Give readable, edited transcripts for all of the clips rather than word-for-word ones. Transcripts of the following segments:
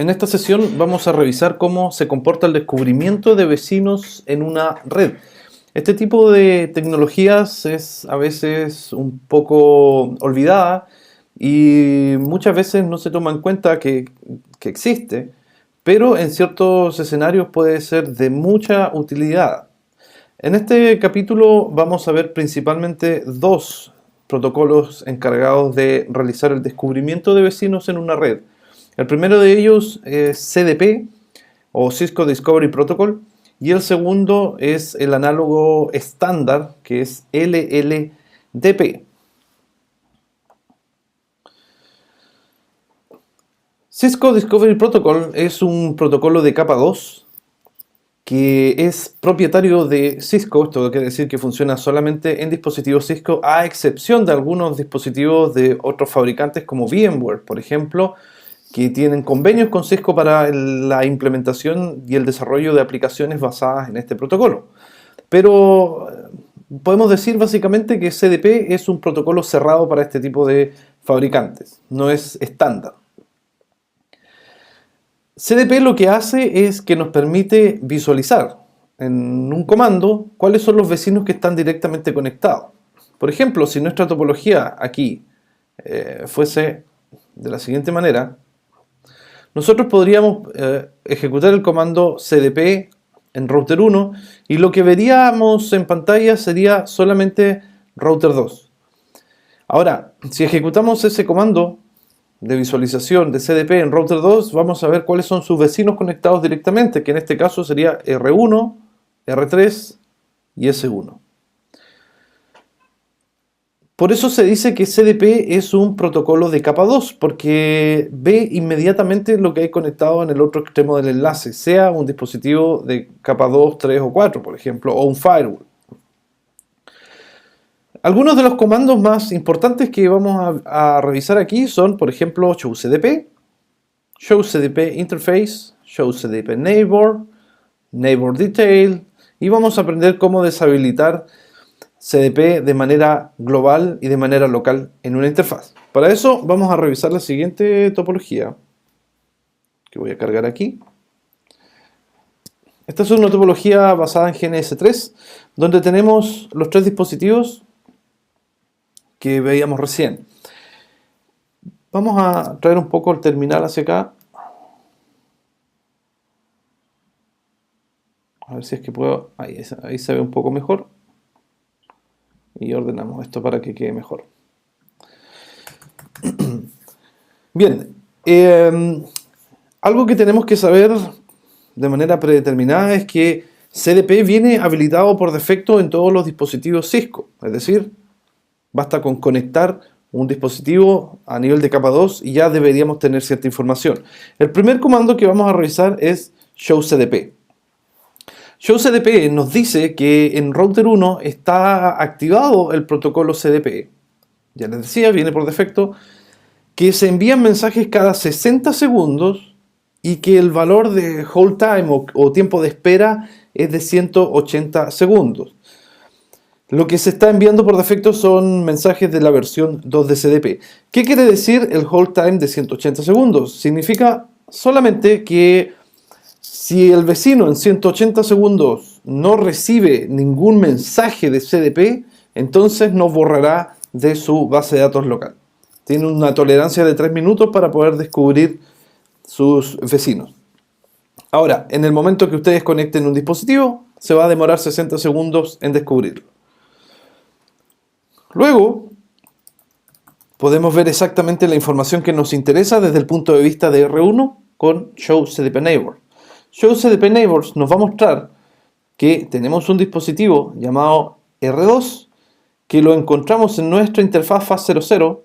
En esta sesión vamos a revisar cómo se comporta el descubrimiento de vecinos en una red. Este tipo de tecnologías es a veces un poco olvidada y muchas veces no se toma en cuenta que existe, pero en ciertos escenarios puede ser de mucha utilidad. En este capítulo vamos a ver principalmente dos protocolos encargados de realizar el descubrimiento de vecinos en una red. El primero de ellos es CDP o Cisco Discovery Protocol y el segundo es el análogo estándar que es LLDP. Cisco Discovery Protocol es un protocolo de capa 2 que es propietario de Cisco. Esto quiere decir que funciona solamente en dispositivos Cisco, a excepción de algunos dispositivos de otros fabricantes como VMware, por ejemplo, que tienen convenios con Cisco para la implementación y el desarrollo de aplicaciones basadas en este protocolo. Pero podemos decir básicamente que CDP es un protocolo cerrado para este tipo de fabricantes, no es estándar. CDP lo que hace es que nos permite visualizar en un comando cuáles son los vecinos que están directamente conectados. Por ejemplo, si nuestra topología aquí fuese de la siguiente manera, nosotros podríamos ejecutar el comando CDP en router 1 y lo que veríamos en pantalla sería solamente router 2. Ahora, si ejecutamos ese comando de visualización de CDP en router 2, vamos a ver cuáles son sus vecinos conectados directamente, que en este caso sería R1, R3 y S1. Por eso se dice que CDP es un protocolo de capa 2, porque ve inmediatamente lo que hay conectado en el otro extremo del enlace, sea un dispositivo de capa 2, 3 o 4, por ejemplo, o un firewall. Algunos de los comandos más importantes que vamos a revisar aquí son, por ejemplo, showcdp, showcdp-interface, showcdp-neighbor, neighbor-detail, y vamos a aprender cómo deshabilitar CDP de manera global y de manera local en una interfaz. Para eso vamos a revisar la siguiente topología, que voy a cargar aquí. Esta es una topología basada en GNS3, donde tenemos los tres dispositivos que veíamos recién. Vamos a traer un poco el terminal hacia acá. A ver si es que puedo. Ahí se ve un poco mejor. Y ordenamos esto para que quede mejor. Bien. Algo que tenemos que saber de manera predeterminada es que CDP viene habilitado por defecto en todos los dispositivos Cisco. Es decir, basta con conectar un dispositivo a nivel de capa 2 y ya deberíamos tener cierta información. El primer comando que vamos a revisar es showcdp. Showcdp nos dice que en router 1 está activado el protocolo CDP. Ya les decía, viene por defecto, que se envían mensajes cada 60 segundos y que el valor de hold time o tiempo de espera es de 180 segundos. Lo que se está enviando por defecto son mensajes de la versión 2 de CDP. ¿Qué quiere decir el hold time de 180 segundos? Significa solamente que si el vecino en 180 segundos no recibe ningún mensaje de CDP, entonces nos borrará de su base de datos local. Tiene una tolerancia de 3 minutos para poder descubrir sus vecinos. Ahora, en el momento que ustedes conecten un dispositivo, se va a demorar 60 segundos en descubrirlo. Luego, podemos ver exactamente la información que nos interesa desde el punto de vista de R1 con showcdp-neighbor. showcdp-neighbors nos va a mostrar que tenemos un dispositivo llamado R2 que lo encontramos en nuestra interfaz FAS00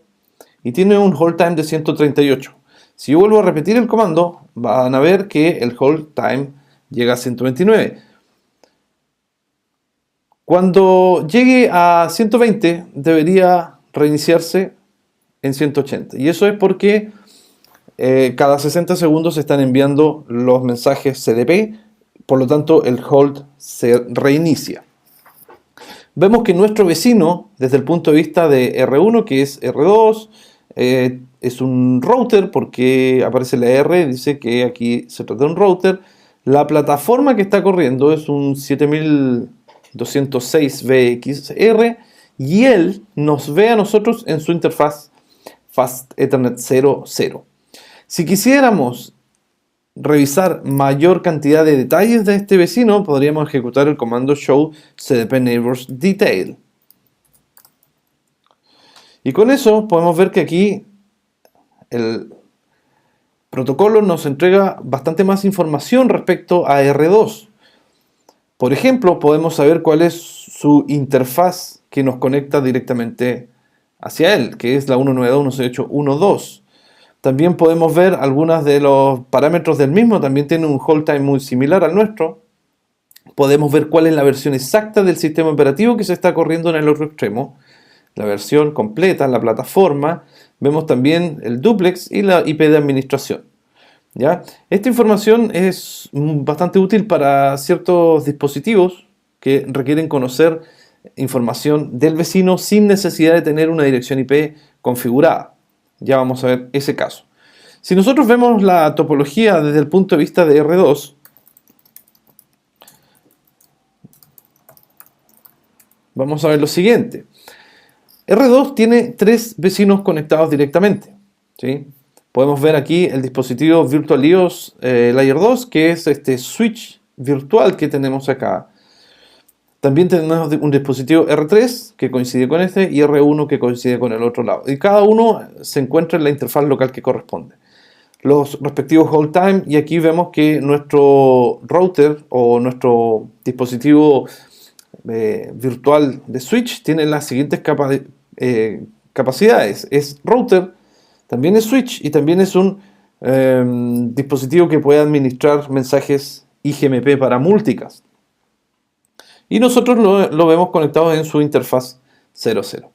y tiene un hold time de 138. Si yo vuelvo a repetir el comando, van a ver que el hold time llega a 129. Cuando llegue a 120 debería reiniciarse en 180 y eso es porque cada 60 segundos se están enviando los mensajes CDP, por lo tanto el hold se reinicia. Vemos que nuestro vecino, desde el punto de vista de R1, que es R2, es un router porque aparece la R, dice que aquí se trata de un router. La plataforma que está corriendo es un 7206 VXR y él nos ve a nosotros en su interfaz Fast Ethernet 00. Si quisiéramos revisar mayor cantidad de detalles de este vecino, podríamos ejecutar el comando show cdp neighbors detail. Y con eso podemos ver que aquí el protocolo nos entrega bastante más información respecto a R2. Por ejemplo, podemos saber cuál es su interfaz que nos conecta directamente hacia él, que es la 192.168.1.2. También podemos ver algunos de los parámetros del mismo, también tiene un hold time muy similar al nuestro. Podemos ver cuál es la versión exacta del sistema operativo que se está corriendo en el otro extremo, la versión completa, la plataforma. Vemos también el duplex y la IP de administración. ¿Ya? Esta información es bastante útil para ciertos dispositivos que requieren conocer información del vecino sin necesidad de tener una dirección IP configurada. Ya vamos a ver ese caso. Si nosotros vemos la topología desde el punto de vista de R2, vamos a ver lo siguiente. R2 tiene 3 vecinos conectados directamente, ¿sí? Podemos ver aquí el dispositivo VirtualIOS Layer 2, que es este switch virtual que tenemos acá. También tenemos un dispositivo R3 que coincide con este y R1 que coincide con el otro lado. Y cada uno se encuentra en la interfaz local que corresponde. Los respectivos hold time, y aquí vemos que nuestro router o nuestro dispositivo virtual de switch tiene las siguientes capacidades. Es router, también es switch y también es un dispositivo que puede administrar mensajes IGMP para multicast. Y nosotros lo vemos conectado en su interfaz 00.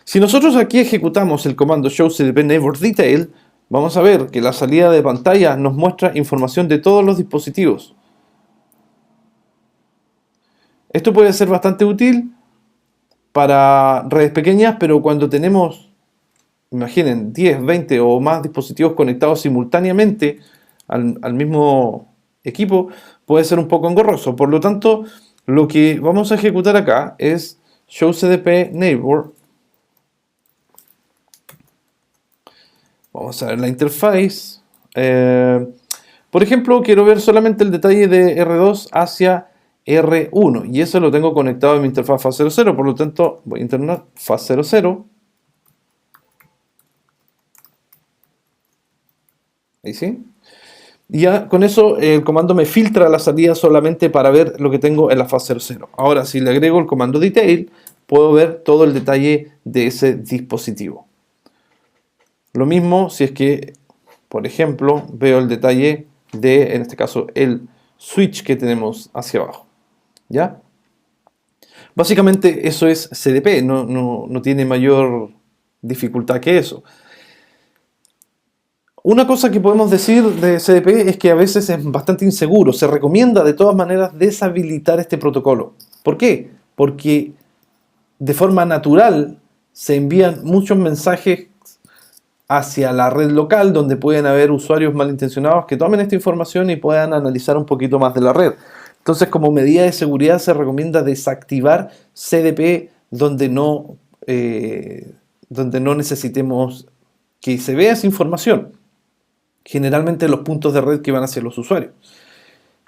Si nosotros aquí ejecutamos el comando show cdp neighbors detail, vamos a ver que la salida de pantalla nos muestra información de todos los dispositivos. Esto puede ser bastante útil para redes pequeñas, pero cuando tenemos, imaginen, 10, 20 o más dispositivos conectados simultáneamente al mismo equipo, puede ser un poco engorroso. Por lo tanto, lo que vamos a ejecutar acá es show cdp neighbor. Vamos a ver la interfaz. Por ejemplo, quiero ver solamente el detalle de R2 hacia R1 y eso lo tengo conectado en mi interfaz FAS00, por lo tanto voy a internar FAS00. Ahí sí. Y ya con eso el comando me filtra la salida solamente para ver lo que tengo en la fase 00. Ahora, si le agrego el comando detail, puedo ver todo el detalle de ese dispositivo. Lo mismo si es que, por ejemplo, veo el detalle de, en este caso, el switch que tenemos hacia abajo. ¿Ya? Básicamente eso es CDP, no tiene mayor dificultad que eso. Una cosa que podemos decir de CDP es que a veces es bastante inseguro. Se recomienda de todas maneras deshabilitar este protocolo. ¿Por qué? Porque de forma natural se envían muchos mensajes hacia la red local donde pueden haber usuarios malintencionados que tomen esta información y puedan analizar un poquito más de la red. Entonces, como medida de seguridad se recomienda desactivar CDP donde no necesitemos que se vea esa información. Generalmente los puntos de red que van hacia los usuarios.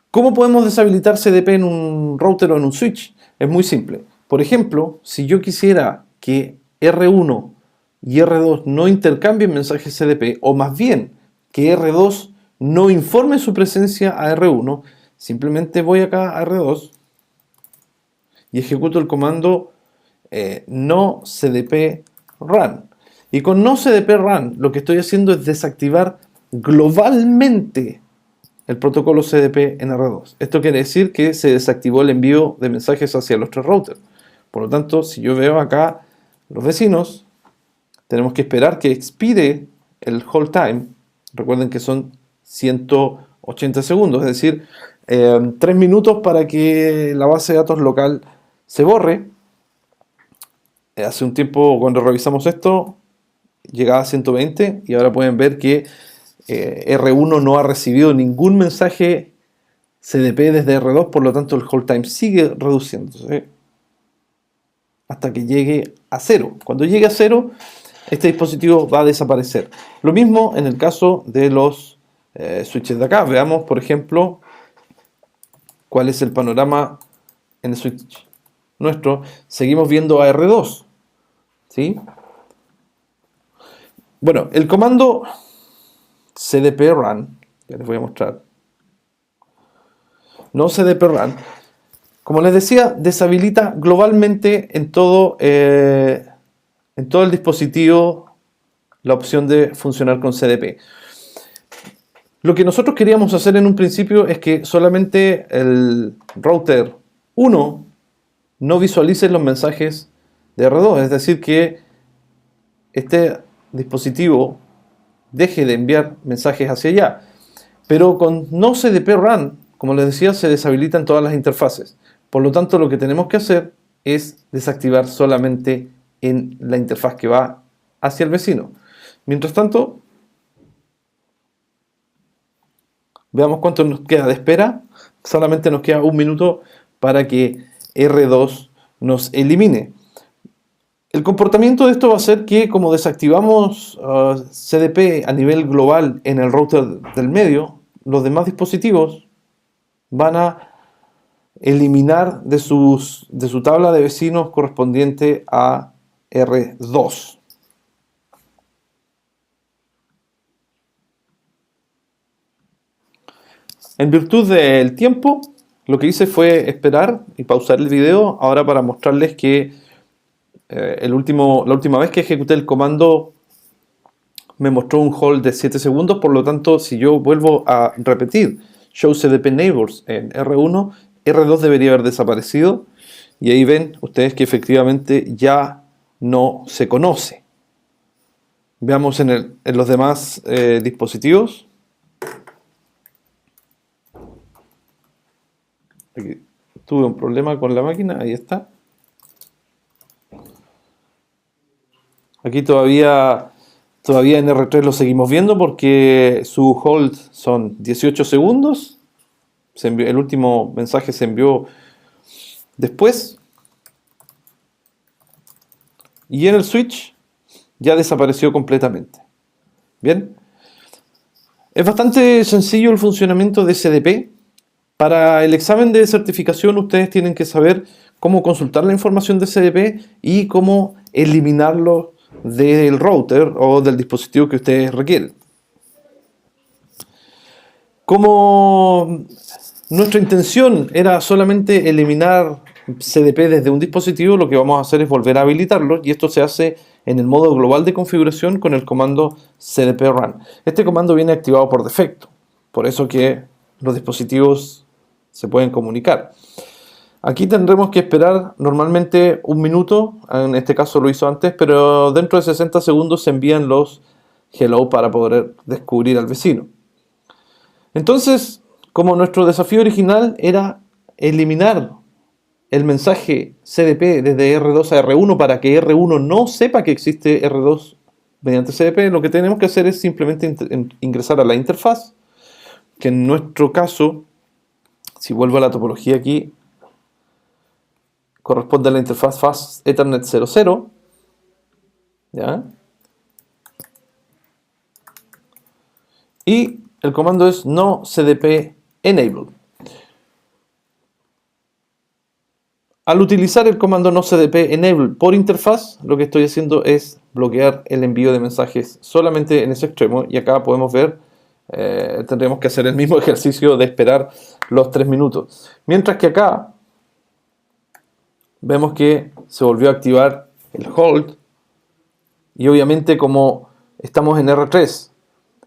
¿Cómo podemos deshabilitar CDP en un router o en un switch? Es muy simple. Por ejemplo, si yo quisiera que R1 y R2 no intercambien mensajes CDP, o más bien que R2 no informe su presencia a R1, simplemente voy acá a R2 y ejecuto el comando no cdp run. Y con no cdp run lo que estoy haciendo es desactivar globalmente el protocolo CDP en R2. Esto quiere decir que se desactivó el envío de mensajes hacia los tres routers. Por lo tanto, si yo veo acá los vecinos, tenemos que esperar que expire el hold time. Recuerden que son 180 segundos, es decir, 3 minutos para que la base de datos local se borre. Hace un tiempo, cuando revisamos esto, llegaba a 120 y ahora pueden ver que R1 no ha recibido ningún mensaje CDP desde R2, por lo tanto el hold time sigue reduciéndose hasta que llegue a 0. Cuando llegue a 0, este dispositivo va a desaparecer. Lo mismo en el caso de los switches de acá. Veamos, por ejemplo, cuál es el panorama en el switch nuestro. Seguimos viendo a R2, ¿sí? Bueno, el comando cdp run, ya les voy a mostrar. No cdp run, como les decía, deshabilita globalmente en todo el dispositivo la opción de funcionar con CDP. Lo que nosotros queríamos hacer en un principio es que solamente el router 1 no visualice los mensajes de R2, es decir, que este dispositivo deje de enviar mensajes hacia allá. Pero con no CDP run, como les decía, se deshabilitan todas las interfaces. Por lo tanto, lo que tenemos que hacer es desactivar solamente en la interfaz que va hacia el vecino. Mientras tanto, veamos cuánto nos queda de espera. Solamente nos queda un minuto para que R2 nos elimine. El comportamiento de esto va a ser que, como desactivamos CDP a nivel global en el router del medio, los demás dispositivos van a eliminar de su tabla de vecinos correspondiente a R2. En virtud del tiempo, lo que hice fue esperar y pausar el video ahora para mostrarles que la última vez que ejecuté el comando me mostró un hold de 7 segundos, por lo tanto, si yo vuelvo a repetir Show CDP Neighbors en R1, R2 debería haber desaparecido, y ahí ven ustedes que efectivamente ya no se conoce. Veamos en los demás dispositivos. Aquí tuve un problema con la máquina, ahí está. Aquí todavía en R3 lo seguimos viendo porque su hold son 18 segundos. El último mensaje se envió después. Y en el switch ya desapareció completamente. Bien. Es bastante sencillo el funcionamiento de CDP. Para el examen de certificación ustedes tienen que saber cómo consultar la información de CDP y cómo eliminarlo del router o del dispositivo que ustedes requieren. Como nuestra intención era solamente eliminar CDP desde un dispositivo, lo que vamos a hacer es volver a habilitarlo, y esto se hace en el modo global de configuración con el comando cdp run. Este comando viene activado por defecto, por eso que los dispositivos se pueden comunicar. Aquí tendremos que esperar normalmente un minuto, en este caso lo hizo antes, pero dentro de 60 segundos se envían los hello para poder descubrir al vecino. Entonces, como nuestro desafío original era eliminar el mensaje CDP desde R2 a R1 para que R1 no sepa que existe R2 mediante CDP, lo que tenemos que hacer es simplemente ingresar a la interfaz, que en nuestro caso, si vuelvo a la topología aquí, corresponde a la interfaz Fast Ethernet 00, ¿ya? Y el comando es no CDP enable. Al utilizar el comando no CDP enable por interfaz, lo que estoy haciendo es bloquear el envío de mensajes solamente en ese extremo, y acá podemos ver, tendremos que hacer el mismo ejercicio de esperar los 3 minutos. Mientras que acá vemos que se volvió a activar el hold, y obviamente como estamos en R3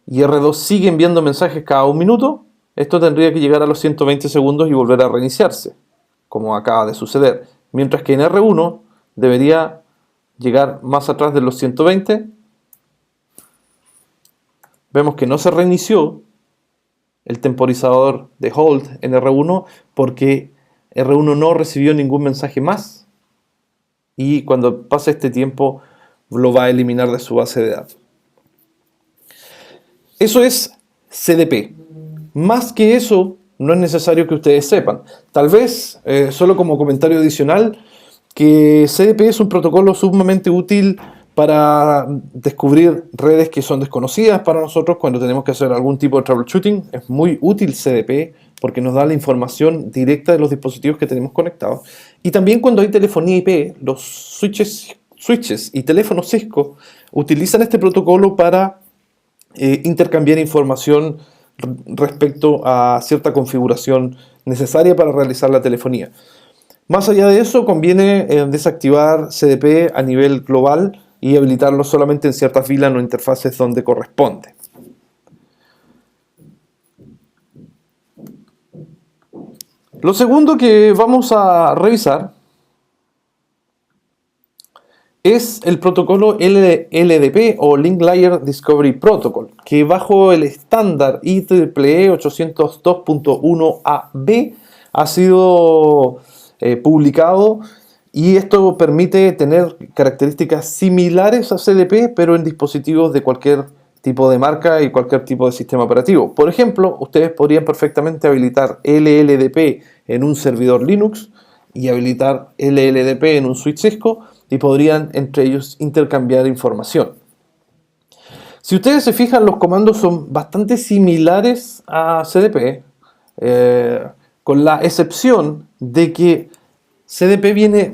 y R2 sigue enviando mensajes cada un minuto, esto tendría que llegar a los 120 segundos y volver a reiniciarse, como acaba de suceder. Mientras que en R1 debería llegar más atrás de los 120. Vemos que no se reinició el temporizador de hold en R1 porque R1 no recibió ningún mensaje más, y cuando pasa este tiempo lo va a eliminar de su base de datos. Eso es CDP. Más que eso, no es necesario que ustedes sepan. Tal vez, solo como comentario adicional, que CDP es un protocolo sumamente útil para descubrir redes que son desconocidas para nosotros cuando tenemos que hacer algún tipo de troubleshooting. Es muy útil CDP porque nos da la información directa de los dispositivos que tenemos conectados. Y también cuando hay telefonía IP, los switches y teléfonos Cisco utilizan este protocolo para intercambiar información respecto a cierta configuración necesaria para realizar la telefonía. Más allá de eso, conviene desactivar CDP a nivel global y habilitarlo solamente en ciertas VLAN o interfaces donde corresponde. Lo segundo que vamos a revisar es el protocolo LDP o Link Layer Discovery Protocol, que bajo el estándar IEEE 802.1ab ha sido publicado, y esto permite tener características similares a CDP, pero en dispositivos de cualquier tipo de marca y cualquier tipo de sistema operativo. Por ejemplo, ustedes podrían perfectamente habilitar LLDP en un servidor Linux y habilitar LLDP en un switch Cisco, y podrían entre ellos intercambiar información. Si ustedes se fijan, los comandos son bastante similares a CDP, con la excepción de que CDP viene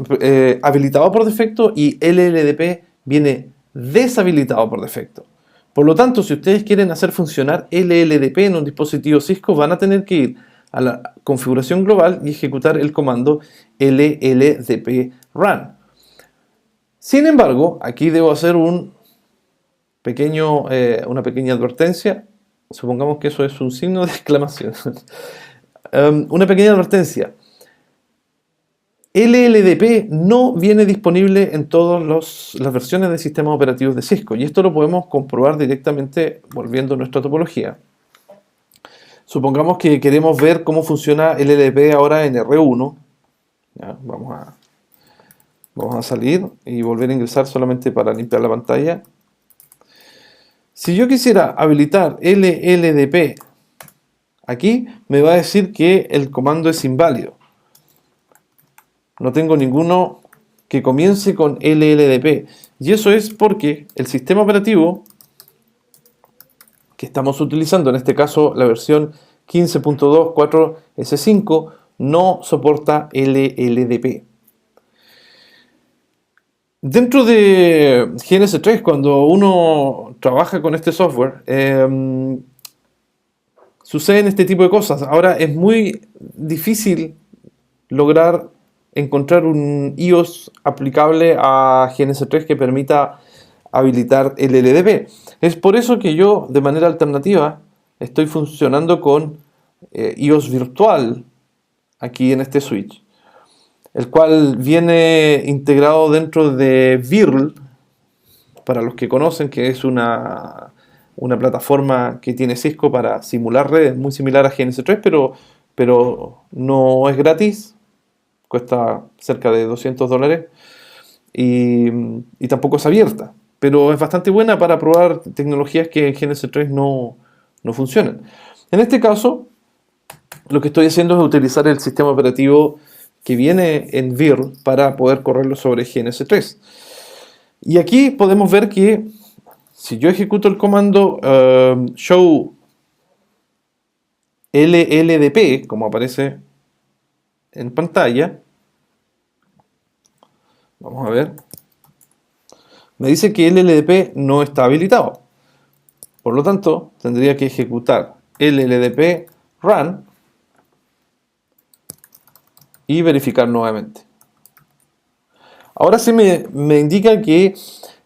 habilitado por defecto y LLDP viene deshabilitado por defecto. Por lo tanto, si ustedes quieren hacer funcionar LLDP en un dispositivo Cisco, van a tener que ir a la configuración global y ejecutar el comando LLDP run. Sin embargo, aquí debo hacer una pequeña advertencia. Supongamos que eso es un signo de exclamación. Una pequeña advertencia. LLDP no viene disponible en todas las versiones de sistemas operativos de Cisco, y esto lo podemos comprobar directamente volviendo a nuestra topología. Supongamos que queremos ver cómo funciona LLDP ahora en R1. Ya, vamos a salir y volver a ingresar solamente para limpiar la pantalla. Si yo quisiera habilitar LLDP aquí, me va a decir que el comando es inválido. No tengo ninguno que comience con LLDP. Y eso es porque el sistema operativo que estamos utilizando, en este caso la versión 15.2.4S5, no soporta LLDP. Dentro de GNS3, cuando uno trabaja con este software, suceden este tipo de cosas. Ahora es muy difícil lograr encontrar un iOS aplicable a GNS3 que permita habilitar el LLDP. Es por eso que yo, de manera alternativa, estoy funcionando con iOS virtual aquí en este switch, el cual viene integrado dentro de Virl, para los que conocen, que es una plataforma que tiene Cisco para simular redes, muy similar a GNS3, pero no es gratis, cuesta cerca de $200, y tampoco es abierta, pero es bastante buena para probar tecnologías que en GNS3 no funcionan. En este caso, lo que estoy haciendo es utilizar el sistema operativo que viene en Virl para poder correrlo sobre GNS3. Y aquí podemos ver que si yo ejecuto el comando show LLDP, como aparece en pantalla, vamos a ver, me dice que LLDP no está habilitado. Por lo tanto, tendría que ejecutar LLDP run y verificar nuevamente. Ahora sí me indica que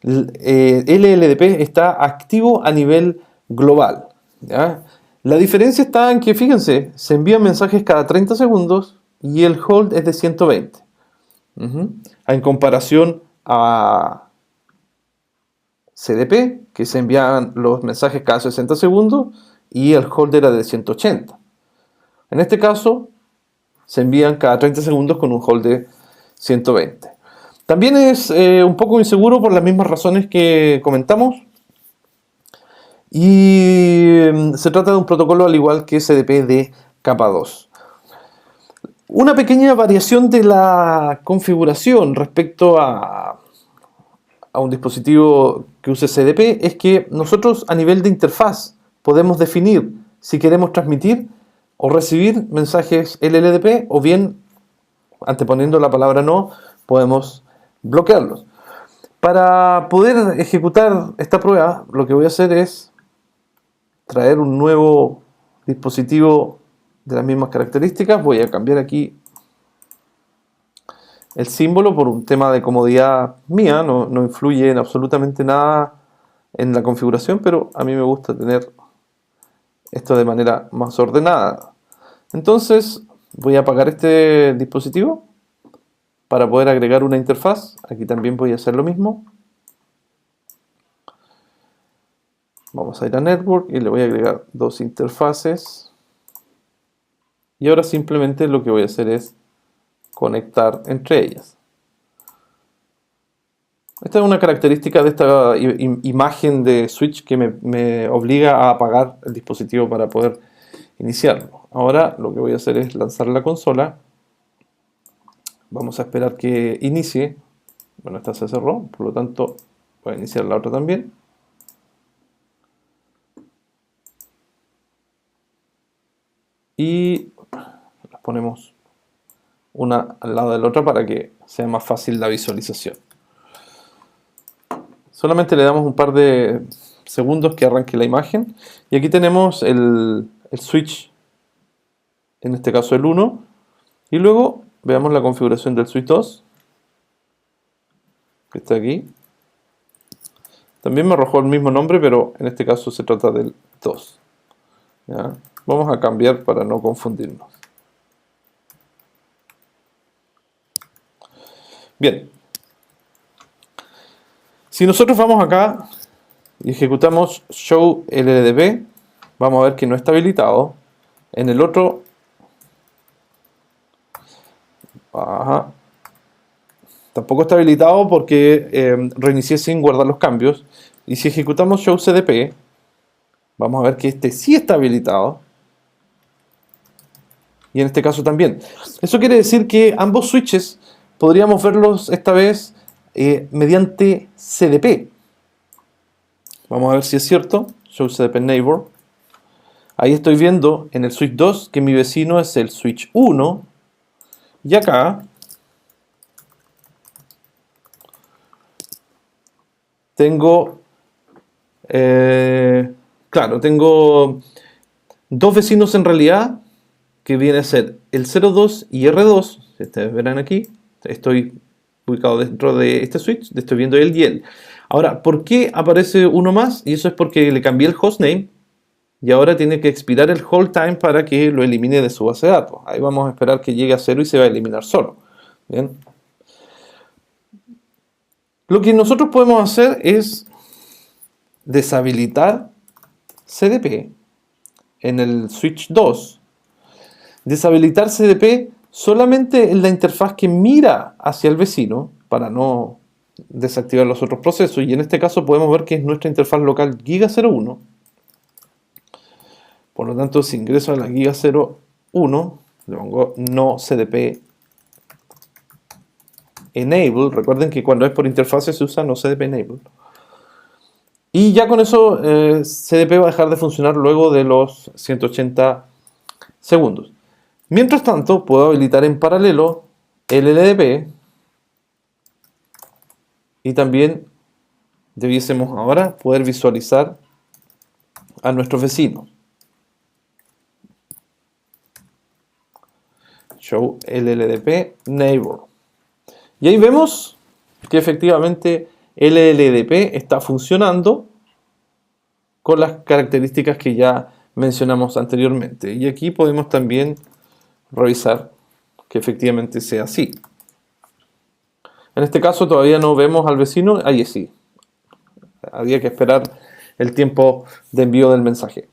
LLDP está activo a nivel global, ¿ya? La diferencia está en que, fíjense, se envían mensajes cada 30 segundos y el hold es de 120. En comparación a CDP, que se envían los mensajes cada 60 segundos y el hold era de 180. En este caso, se envían cada 30 segundos con un hold de 120. También es un poco inseguro por las mismas razones que comentamos. Y se trata de un protocolo al igual que SDP de capa 2. Una pequeña variación de la configuración respecto a un dispositivo que use SDP es que nosotros a nivel de interfaz podemos definir si queremos transmitir o recibir mensajes LLDP, o bien, anteponiendo la palabra no, podemos bloquearlos. Para poder ejecutar esta prueba, lo que voy a hacer es traer un nuevo dispositivo de las mismas características. Voy a cambiar aquí el símbolo por un tema de comodidad mía, no influye en absolutamente nada en la configuración, pero a mí me gusta tener esto de manera más ordenada. Entonces voy a apagar este dispositivo para poder agregar una interfaz. Aquí también voy a hacer lo mismo. Vamos a ir a Network y le voy a agregar dos interfaces. Y ahora simplemente lo que voy a hacer es conectar entre ellas. Esta es una característica de esta imagen de switch que me obliga a apagar el dispositivo para poder iniciarlo. Ahora lo que voy a hacer es lanzar la consola. Vamos a esperar que inicie. Bueno, esta se cerró, por lo tanto voy a iniciar la otra también. Y las ponemos una al lado de la otra para que sea más fácil la visualización. Solamente le damos un par de segundos que arranque la imagen. Y aquí tenemos el switch, en este caso el 1. Y luego veamos la configuración del switch 2, que está aquí. También me arrojó el mismo nombre, pero en este caso se trata del 2. ¿Ya? Vamos a cambiar para no confundirnos. Bien. Si nosotros vamos acá y ejecutamos show LLDP, vamos a ver que no está habilitado. En el otro, tampoco está habilitado porque reinicié sin guardar los cambios. Y si ejecutamos show CDP, vamos a ver que este sí está habilitado. Y en este caso también. Eso quiere decir que ambos switches podríamos verlos esta vez mediante CDP. Vamos a ver si es cierto. Show CDP Neighbor. Ahí estoy viendo en el switch 2 que mi vecino es el switch 1. Y acá tengo, claro, tengo dos vecinos en realidad, que viene a ser el 02 y R2. Ustedes verán aquí, estoy ubicado dentro de este switch, estoy viendo el y el. Ahora, ¿por qué aparece uno más? Y eso es porque le cambié el hostname y ahora tiene que expirar el hold time para que lo elimine de su base de datos. Ahí vamos a esperar que llegue a 0 y se va a eliminar solo. Bien. Lo que nosotros podemos hacer es deshabilitar CDP en el switch 2. Deshabilitar CDP solamente en la interfaz que mira hacia el vecino para no desactivar los otros procesos. Y en este caso podemos ver que es nuestra interfaz local giga01. Por lo tanto, si ingreso a la giga01, le pongo no CDP enable. Recuerden que cuando es por interfaz se usa no CDP enable. Y ya con eso CDP va a dejar de funcionar luego de los 180 segundos. Mientras tanto, puedo habilitar en paralelo LLDP y también debiésemos ahora poder visualizar a nuestros vecinos. Show LLDP Neighbor. Y ahí vemos que efectivamente LLDP está funcionando con las características que ya mencionamos anteriormente. Y aquí podemos también revisar que efectivamente sea así. En este caso todavía no vemos al vecino, ahí sí. Había que esperar el tiempo de envío del mensaje.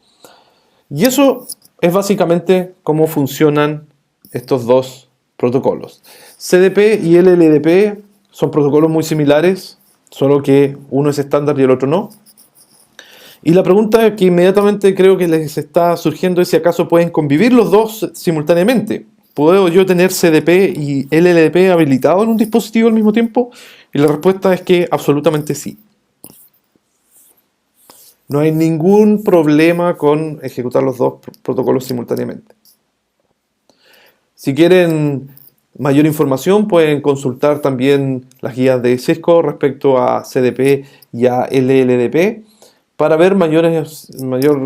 Y eso es básicamente cómo funcionan estos dos protocolos. CDP y LLDP Son protocolos muy similares, solo que uno es estándar y el otro no. Y la pregunta que inmediatamente creo que les está surgiendo es si acaso pueden convivir los dos simultáneamente. ¿Puedo yo tener CDP y LLDP habilitado en un dispositivo al mismo tiempo? Y la respuesta es que absolutamente sí. No hay ningún problema con ejecutar los dos protocolos simultáneamente. Si quieren mayor información, pueden consultar también las guías de Cisco respecto a CDP y a LLDP para ver mayor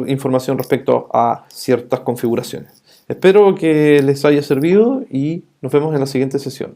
información respecto a ciertas configuraciones. Espero que les haya servido y nos vemos en la siguiente sesión.